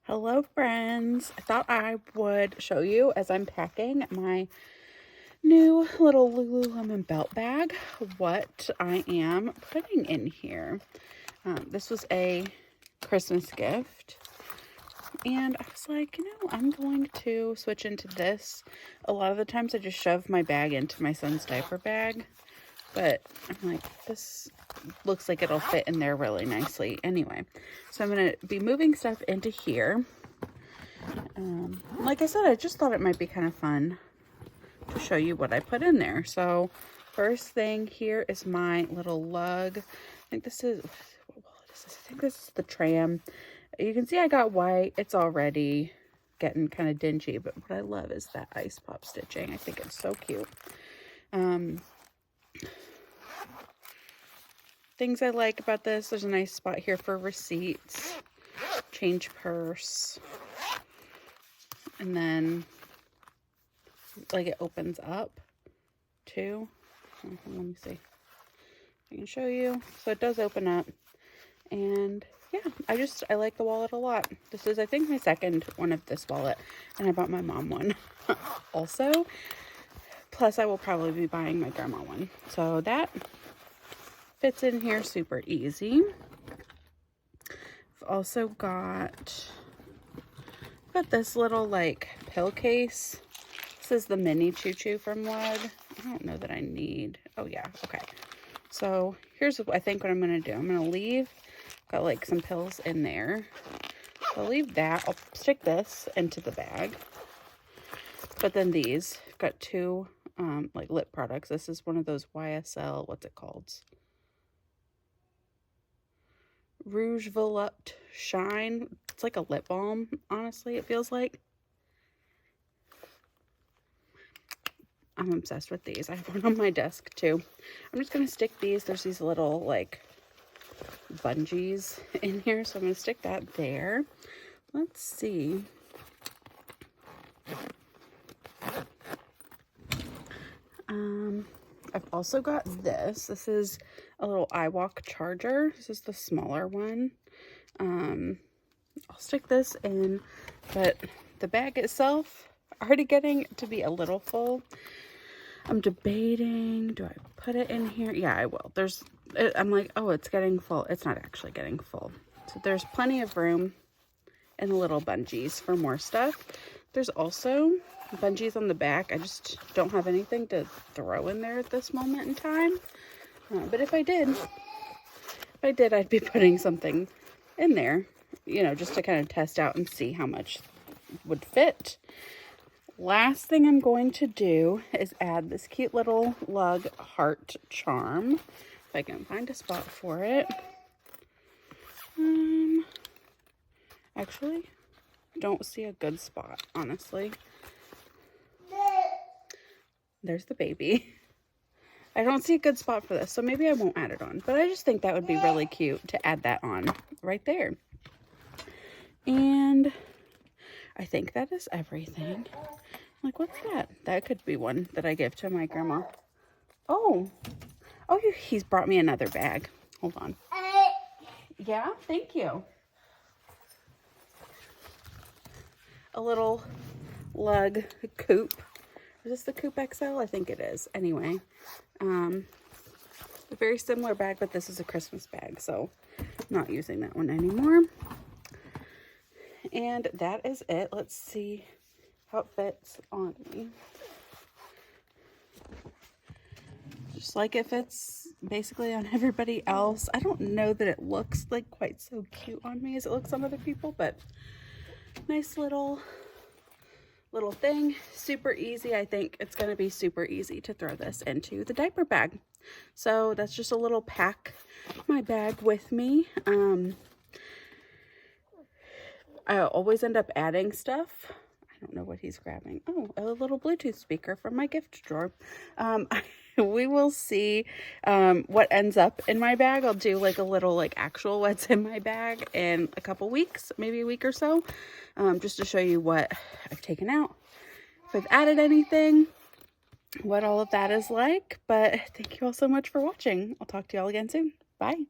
Hello friends, I thought I would show you as I'm packing my new little Lululemon belt bag what I am putting in here. This was a Christmas gift and I was like, I'm going to switch into this. A lot of the times I just shove my bag into my son's diaper bag, but I'm like, this looks like it'll fit in there really nicely anyway. So I'm going to be moving stuff into here. Like I said, I just thought it might be kind of fun to show you what I put in there. So first thing here is my little lug. I think this is, what wallet is this? I think this is the tram. You can see I got white. It's already getting kind of dingy, but what I love is that ice pop stitching. I think it's so cute. Things I like about this, there's a nice spot here for receipts, change purse, and then like it opens up too. Let me see if I can show you. So it does open up, and yeah, I like the wallet a lot. This is, I think, my second one of this wallet, and I bought my mom one also. Plus I will probably be buying my grandma one. So that fits in here super easy. I've also got this little like pill case. This is the mini choo choo from Lud. I don't know that I need, oh yeah, okay. So here's what I think what I'm gonna do. I'm gonna leave, got like some pills in there. So I'll leave that. I'll stick this into the bag. But then these, I've got two like lip products. This is one of those YSL, what's it called? Rouge Volupte Shine. It's like a lip balm, honestly, it feels like. I'm obsessed with these. I have one on my desk too. I'm just going to stick these. There's these little like bungees in here, so I'm going to stick that there. Let's see. I've also got this. This is a little iWalk charger. This is the smaller one. I'll stick this in, but the bag itself already getting to be a little full. I'm debating, do I put it in here? Yeah, I will. I'm like, oh, it's getting full. It's not actually getting full. So there's plenty of room in the little bungees for more stuff. There's also bungees on the back. I just don't have anything to throw in there at this moment in time. But if I did, I'd be putting something in there, just to kind of test out and see how much would fit. Last thing I'm going to do is add this cute little lug heart charm. If I can find a spot for it. Actually, don't see a good spot, honestly. There's the baby. I don't see a good spot for this, so maybe I won't add it on. But I just think that would be really cute to add that on right there. And I think that is everything. Like, what's that? That could be one that I give to my grandma. Oh, he's brought me another bag. Hold on. Yeah, thank you. A little lug coupe. Is this the Coupe XL? I think it is. Anyway, a very similar bag, but this is a Christmas bag, so I'm not using that one anymore. And that is it. Let's see how it fits on me. Just like it fits basically on everybody else. I don't know that it looks like quite so cute on me as it looks on other people, but nice little thing. Super easy. I think it's going to be super easy to throw this into the diaper bag. So that's just a little pack my bag with me. I always end up adding stuff. I don't know what he's grabbing. Oh, a little Bluetooth speaker from my gift drawer. We will see what ends up in my bag. I'll do like a little actual what's in my bag in a couple weeks, maybe a week or so, just to show you what I've taken out, if I've added anything, what all of that is like. But thank you all so much for watching. I'll talk to y'all again soon. Bye.